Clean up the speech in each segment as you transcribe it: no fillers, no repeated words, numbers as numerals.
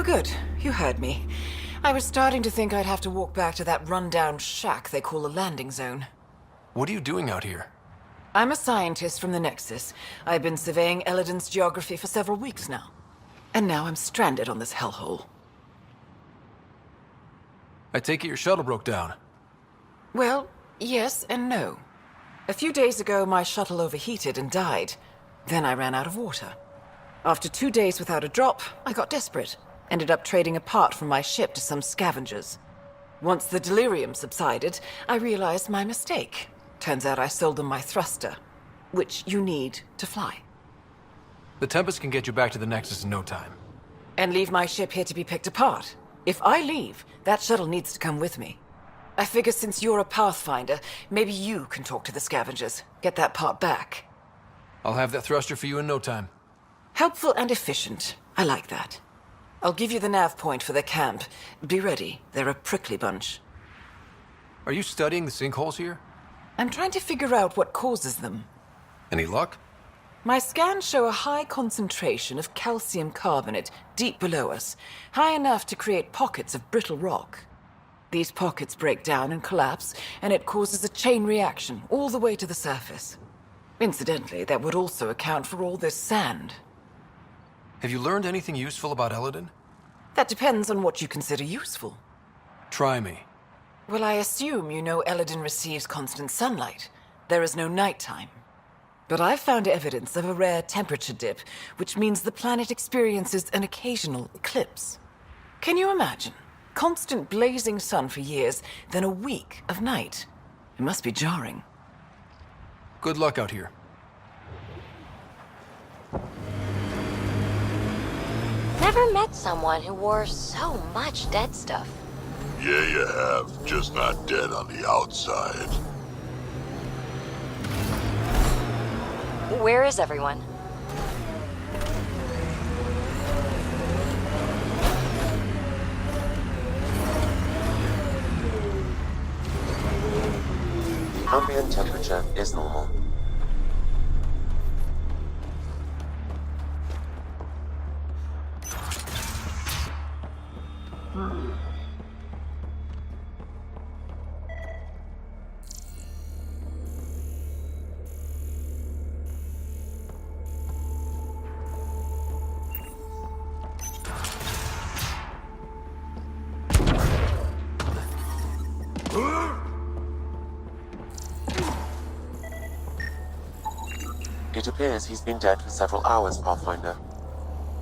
good. You heard me. I was starting to think I'd have to walk back to that rundown shack they call a landing zone. What are you doing out here? I'm a scientist from the Nexus. I've been surveying Eladin's geography for several weeks now. And now I'm stranded on this hellhole. I take it your shuttle broke down. Well, yes and no. A few days ago, my shuttle overheated and died. Then I ran out of water. After 2 days without a drop, I got desperate. Ended up trading a part from my ship to some scavengers. Once the delirium subsided, I realized my mistake. Turns out I sold them my thruster, which you need to fly. The Tempest can get you back to the Nexus in no time. And leave my ship here to be picked apart. If I leave, that shuttle needs to come with me. I figure since you're a Pathfinder, maybe you can talk to the scavengers, get that part back. I'll have that thruster for you in no time. Helpful and efficient. I like that. I'll give you the nav point for the camp. Be ready. They're a prickly bunch. Are you studying the sinkholes here? I'm trying to figure out what causes them. Any luck? My scans show a high concentration of calcium carbonate deep below us, high enough to create pockets of brittle rock. These pockets break down and collapse, and it causes a chain reaction all the way to the surface. Incidentally, that would also account for all this sand. Have you learned anything useful about Eladin? That depends on what you consider useful. Try me. Well, I assume you know Eladin receives constant sunlight. There is no nighttime. But I've found evidence of a rare temperature dip, which means the planet experiences an occasional eclipse. Can you imagine? Constant blazing sun for years, then a week of night. It must be jarring. Good luck out here. Never met someone who wore so much dead stuff. Yeah, you have. Just not dead on the outside. Where is everyone? Ambient temperature is normal. It appears he's been dead for several hours, Pathfinder.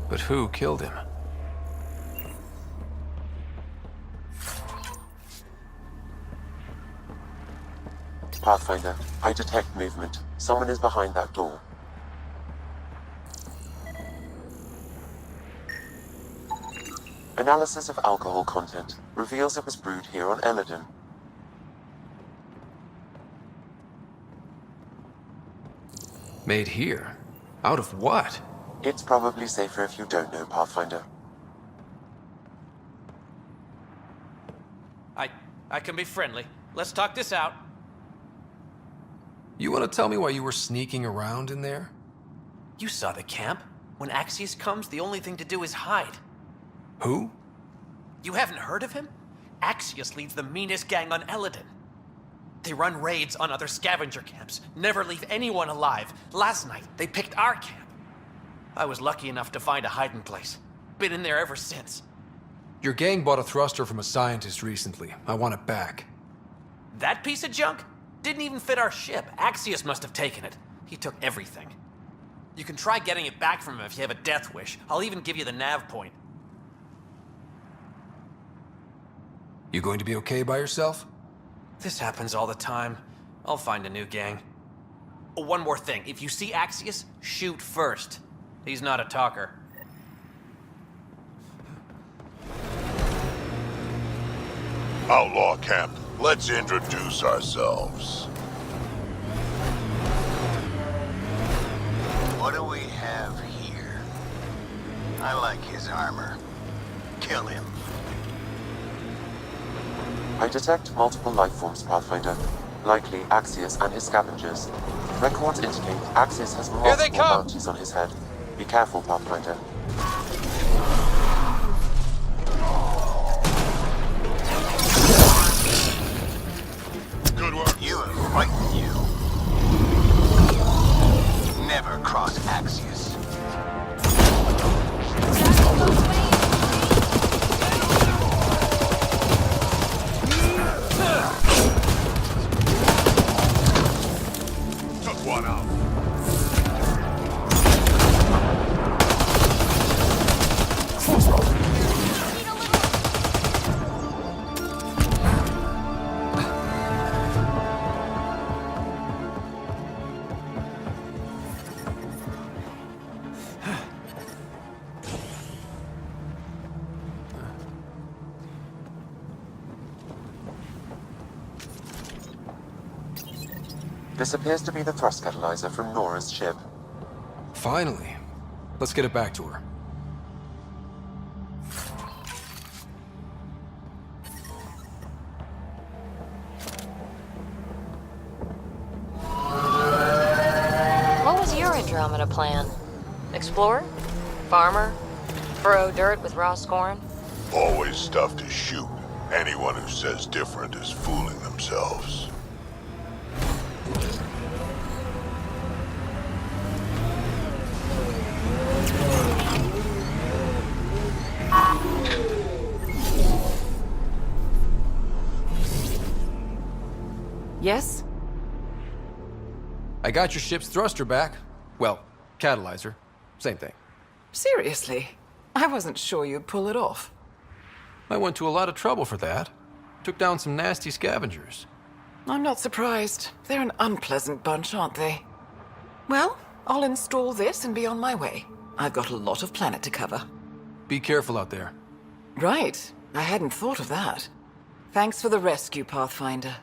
But who killed him? Pathfinder, I detect movement. Someone is behind that door. Analysis of alcohol content reveals it was brewed here on Eladin. Made here? Out of what? It's probably safer if you don't know, Pathfinder. I can be friendly. Let's talk this out. You want to tell me why you were sneaking around in there? You saw the camp. When Axius comes, the only thing to do is hide. Who? You haven't heard of him? Axius leads the meanest gang on Eladin. They run raids on other scavenger camps, never leave anyone alive. Last night, they picked our camp. I was lucky enough to find a hiding place. Been in there ever since. Your gang bought a thruster from a scientist recently. I want it back. That piece of junk? Didn't even fit our ship. Axius must have taken it. He took everything. You can try getting it back from him if you have a death wish. I'll even give you the nav point. You going to be okay by yourself? This happens all the time. I'll find a new gang. Oh, one more thing. If you see Axius, shoot first. He's not a talker. Outlaw camp, let's introduce ourselves. What do we have here? I like his armor. Kill him. I detect multiple life forms, Pathfinder. Likely Axius and his scavengers. Records indicate Axius has multiple bounties on his head. Be careful, Pathfinder. This appears to be the thrust catalyzer from Nora's ship. Finally. Let's get it back to her. What was your Andromeda plan? Explorer? Farmer? Furrow dirt with raw scorn? Always stuff to shoot. Anyone who says different is fooling themselves. Yes? I got your ship's thruster back. Well, catalyzer. Same thing. Seriously? I wasn't sure you'd pull it off. I went to a lot of trouble for that. Took down some nasty scavengers. I'm not surprised. They're an unpleasant bunch, aren't they? Well, I'll install this and be on my way. I've got a lot of planet to cover. Be careful out there. Right. I hadn't thought of that. Thanks for the rescue, Pathfinder.